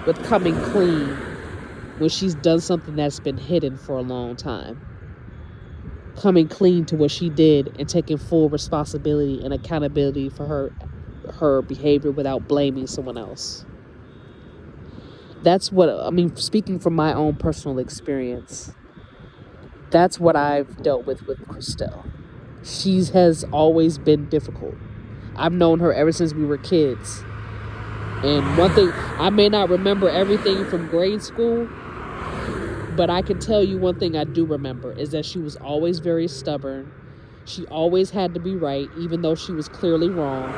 with coming clean when she's done something that's been hidden for a long time. Coming clean to what she did and taking full responsibility and accountability for her behavior without blaming someone else. That's what I mean, speaking from my own personal experience. That's what I've dealt with Kristelle. She has always been difficult. I've known her ever since we were kids. And one thing, I may not remember everything from grade school, but I can tell you one thing I do remember is that she was always very stubborn. She always had to be right, even though she was clearly wrong.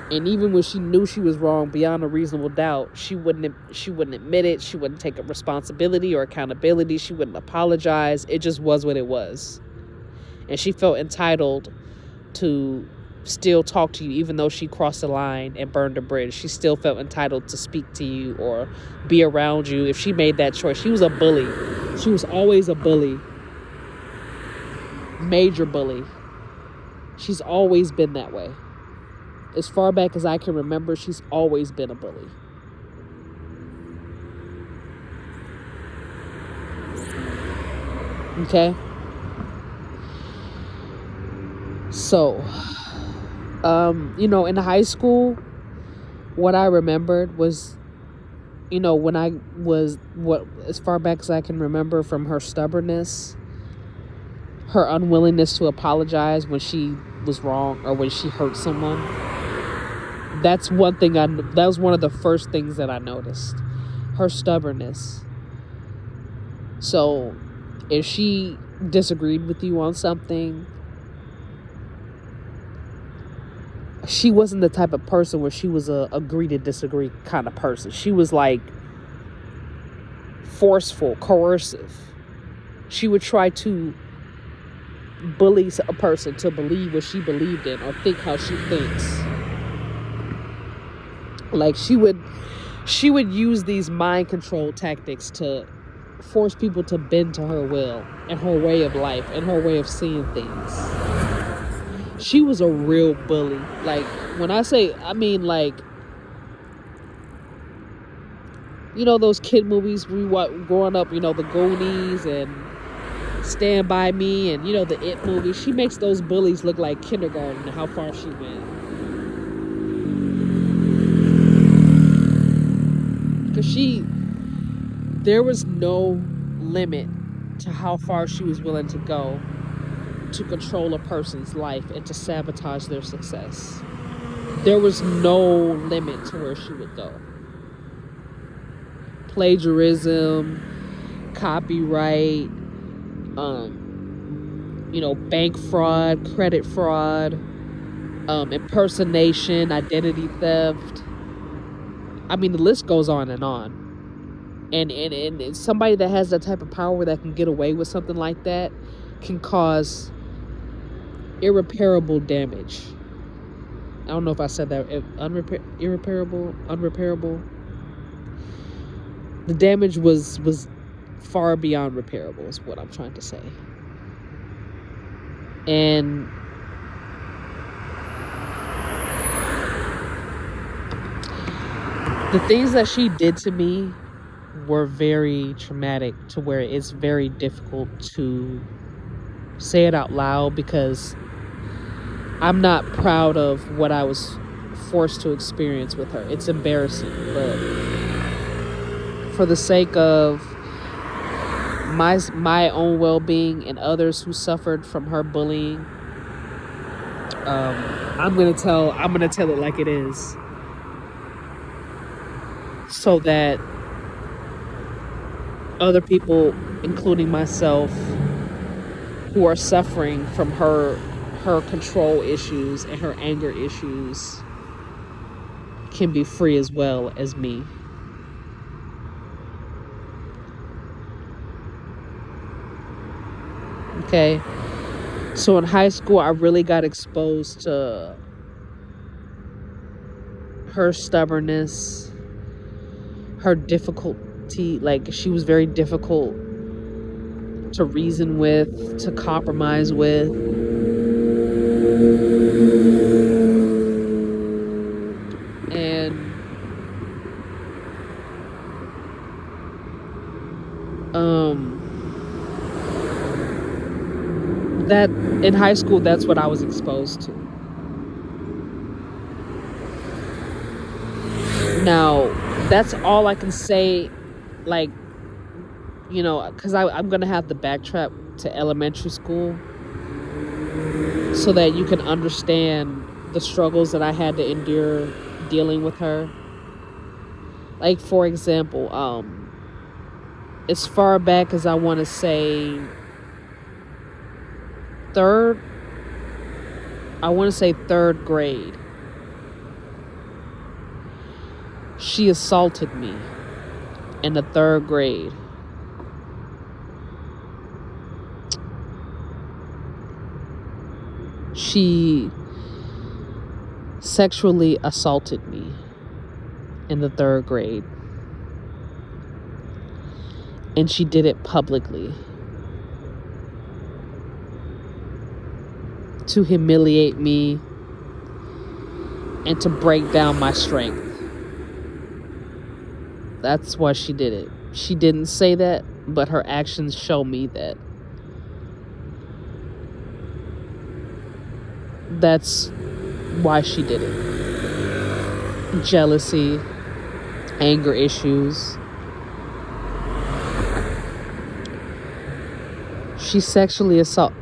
And even when she knew she was wrong beyond a reasonable doubt, she wouldn't admit it. She wouldn't take responsibility or accountability. She wouldn't apologize. It just was what it was. And she felt entitled to still talk to you, even though she crossed the line and burned a bridge. She still felt entitled to speak to you or be around you if she made that choice. She was a bully. She was always a bully. Major bully. She's always been that way. As far back as I can remember, she's always been a bully. Okay? So, in high school, what I remembered was, when I was, as far back as I can remember, from her stubbornness, her unwillingness to apologize when she was wrong or when she hurt someone. That was one of the first things that I noticed. Her stubbornness. So, if she disagreed with you on something, she wasn't the type of person where she was a agree to disagree kind of person. She was like forceful, coercive. She would try to bully a person to believe what she believed in or think how she thinks. Like she would use these mind control tactics to force people to bend to her will and her way of life and her way of seeing things. She was a real bully. Like, when I say, I mean, like, those kid movies we watched growing up, the Goonies and Stand By Me and, the It movie. She makes those bullies look like kindergarten and how far she went. Because there was no limit to how far she was willing to go to control a person's life and to sabotage their success. There was no limit to where she would go. Plagiarism, copyright, bank fraud, credit fraud, impersonation, identity theft. I mean, the list goes on and on. And somebody that has that type of power that can get away with something like that can cause irreparable damage. I don't know if I said that. Irreparable, unrepairable. The damage was far beyond repairable is what I'm trying to say. And the things that she did to me were very traumatic to where it's very difficult to say it out loud because I'm not proud of what I was forced to experience with her. It's embarrassing, but for the sake of my own well-being and others who suffered from her bullying, I'm gonna tell it like it is, so that other people, including myself, who are suffering from her control issues and her anger issues, can be free as well as me. Okay, so in high school, I really got exposed to her stubbornness, her difficulty. Like, she was very difficult to reason with, to compromise with. And That in high school, that's what I was exposed to. Now, that's all I can say, like, because I'm going to have to backtrack to elementary school so that you can understand the struggles that I had to endure dealing with her. Like, for example, as far back as I want to say third grade, she assaulted me in the third grade. She sexually assaulted me in the third grade. And she did it publicly to humiliate me and to break down my strength. That's why she did it. She didn't say that, but her actions show me that. That's why she did it. Jealousy, anger issues. She sexually assaulted.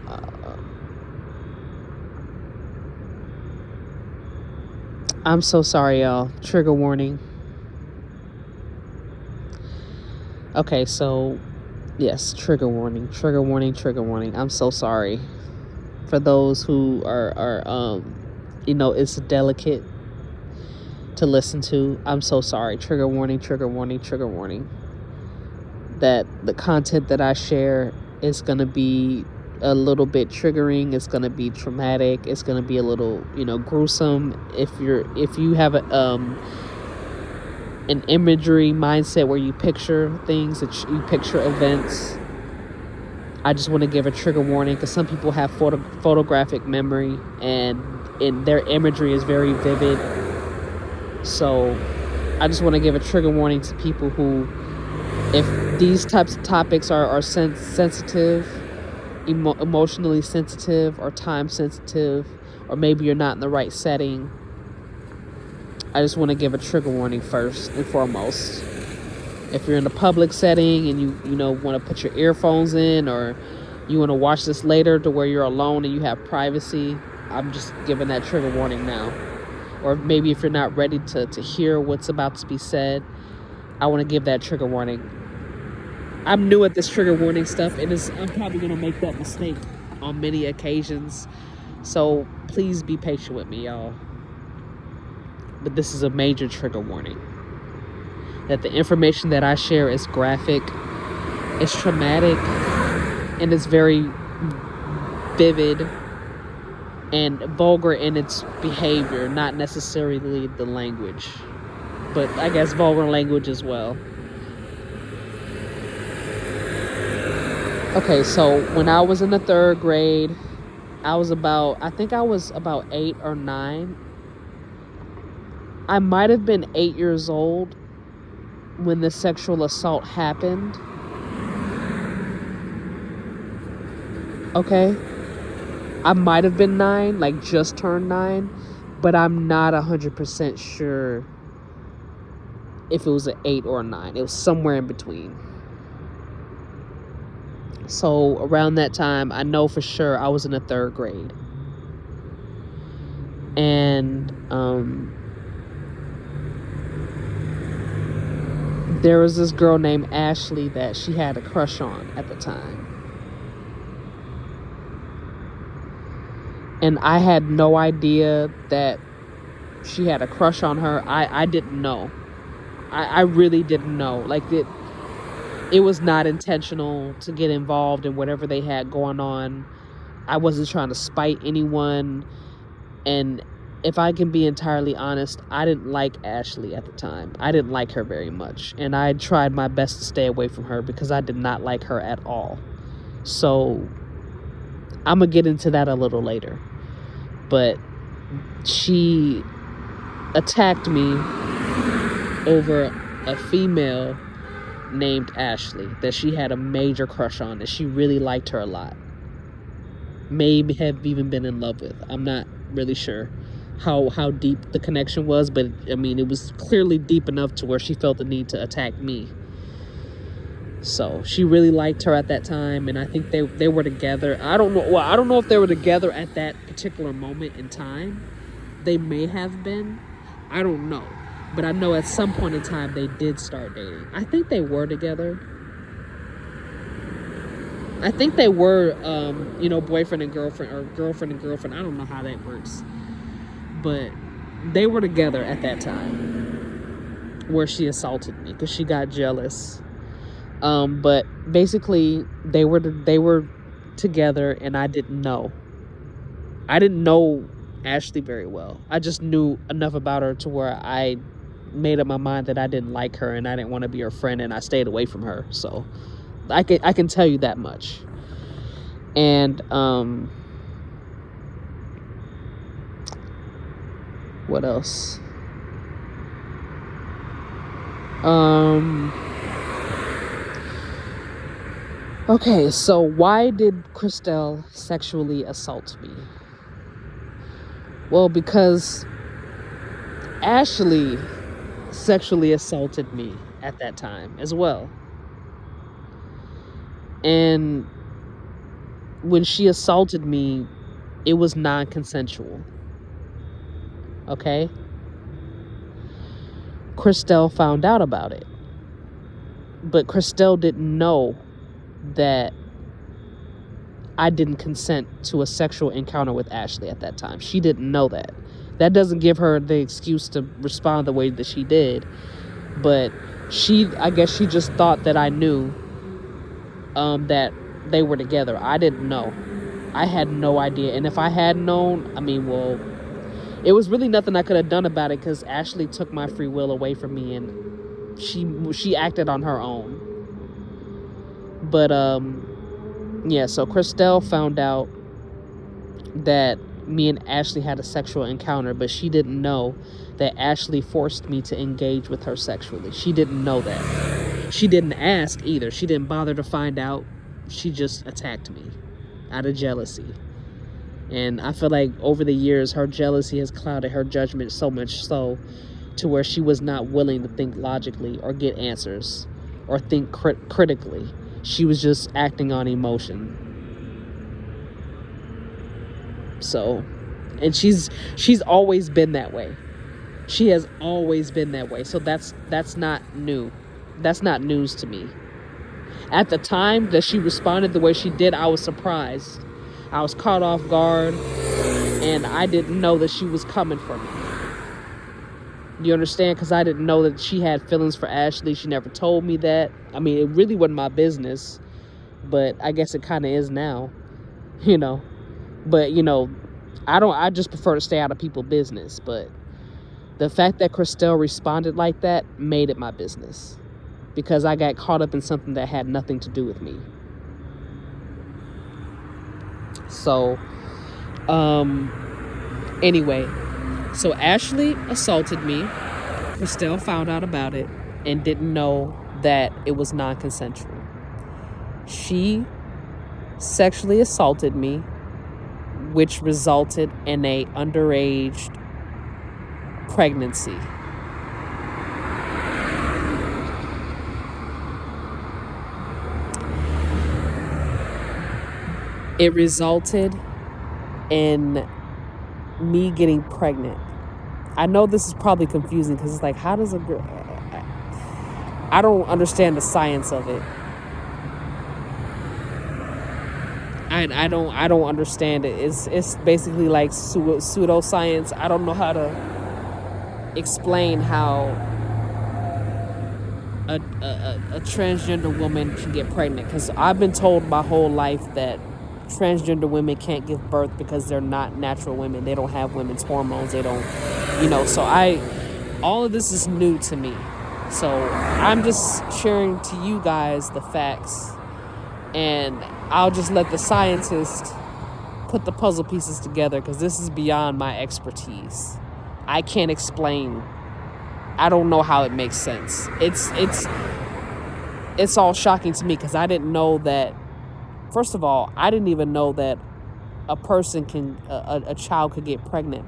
I'm so sorry, y'all. Trigger warning. Okay, so yes, trigger warning. I'm so sorry for those who are it's delicate to listen to. I'm so sorry. Trigger warning. That the content that I share is going to be a little bit triggering. It's going to be traumatic. It's going to be a little, gruesome. If you have an imagery mindset where you picture things, that you picture events, I just want to give a trigger warning, because some people have photographic memory and their imagery is very vivid. So I just want to give a trigger warning to people who, if these types of topics are sensitive, emotionally sensitive, or time sensitive, or maybe you're not in the right setting, I just want to give a trigger warning first and foremost. If you're in a public setting and you want to put your earphones in, or you want to watch this later to where you're alone and you have privacy, I'm just giving that trigger warning now. Or maybe if you're not ready to hear what's about to be said, I want to give that trigger warning. I'm new at this trigger warning stuff, and I'm probably going to make that mistake on many occasions. So please be patient with me, y'all. But this is a major trigger warning. That the information that I share is graphic, it's traumatic, and it's very vivid and vulgar in its behavior, not necessarily the language, but I guess vulgar language as well. Okay, so when I was in the third grade, I think I was about 8 or 9. I might have been 8 years old when the sexual assault happened. Okay? I might have been 9, like just turned 9, but I'm not 100% sure if it was an 8 or a 9. It was somewhere in between. So around that time, I know for sure I was in the third grade. And there was this girl named Ashley that she had a crush on at the time. And I had no idea that she had a crush on her. I didn't know. I really didn't know. Like, it was not intentional to get involved in whatever they had going on. I wasn't trying to spite anyone. And if I can be entirely honest, I didn't like Ashley at the time. I didn't like her very much. And I tried my best to stay away from her because I did not like her at all. So I'm going to get into that a little later. But she attacked me over a female named Ashley that she had a major crush on, that she really liked her a lot. Maybe have even been in love with. I'm not really sure how deep the connection was, but I mean, it was clearly deep enough to where she felt the need to attack me. So she really liked her at that time, and I think they were together. I don't know if they were together at that particular moment in time. They may have been. I don't know. But I know at some point in time they did start dating. I think they were together. I think they were, boyfriend and girlfriend, or girlfriend and girlfriend. I don't know how that works. But they were together at that time where she assaulted me because she got jealous. But basically they were together, and I didn't know. I didn't know Ashley very well. I just knew enough about her to where I made up my mind that I didn't like her and I didn't want to be her friend, and I stayed away from her. So I can tell you that much. And what else? Okay, so why did Kristelle sexually assault me? Well, because Ashley sexually assaulted me at that time as well. And when she assaulted me, it was non-consensual. Okay? Kristelle found out about it. But Kristelle didn't know that I didn't consent to a sexual encounter with Ashley at that time. She didn't know that. That doesn't give her the excuse to respond the way that she did. But I guess she just thought that I knew that they were together. I didn't know. I had no idea. And if I had known, I mean, well, it was really nothing I could have done about it, because Ashley took my free will away from me, and she acted on her own. But yeah, so Kristelle found out that me and Ashley had a sexual encounter, but she didn't know that Ashley forced me to engage with her sexually. She didn't know that. She didn't ask either. She didn't bother to find out. She just attacked me out of jealousy. And I feel like over the years, her jealousy has clouded her judgment so much so to where she was not willing to think logically or get answers or think critically. She was just acting on emotion. So, and she's always been that way. She has always been that way. So that's not new. That's not news to me. At the time that she responded the way she did, I was surprised. I was caught off guard, and I didn't know that she was coming for me. You understand? Because I didn't know that she had feelings for Ashley. She never told me that. I mean, it really wasn't my business, but I guess it kind of is now, But, I just prefer to stay out of people's business. But the fact that Kristelle responded like that made it my business, because I got caught up in something that had nothing to do with me. So, anyway, so Ashley assaulted me. Kristelle found out about it and didn't know that it was non-consensual. She sexually assaulted me, which resulted in a underage pregnancy. It resulted in me getting pregnant. I know this is probably confusing, because it's like, how does a girl... I don't understand the science of it. I don't understand it. It's basically like pseudoscience. I don't know how to explain how a transgender woman can get pregnant, because I've been told my whole life that transgender women can't give birth because they're not natural women. They don't have women's hormones. They don't, so all of this is new to me. So I'm just sharing to you guys the facts, and I'll just let the scientists put the puzzle pieces together, because this is beyond my expertise. I can't explain. I don't know how it makes sense. it's all shocking to me because I didn't know that. First of all, I didn't even know that a child could get pregnant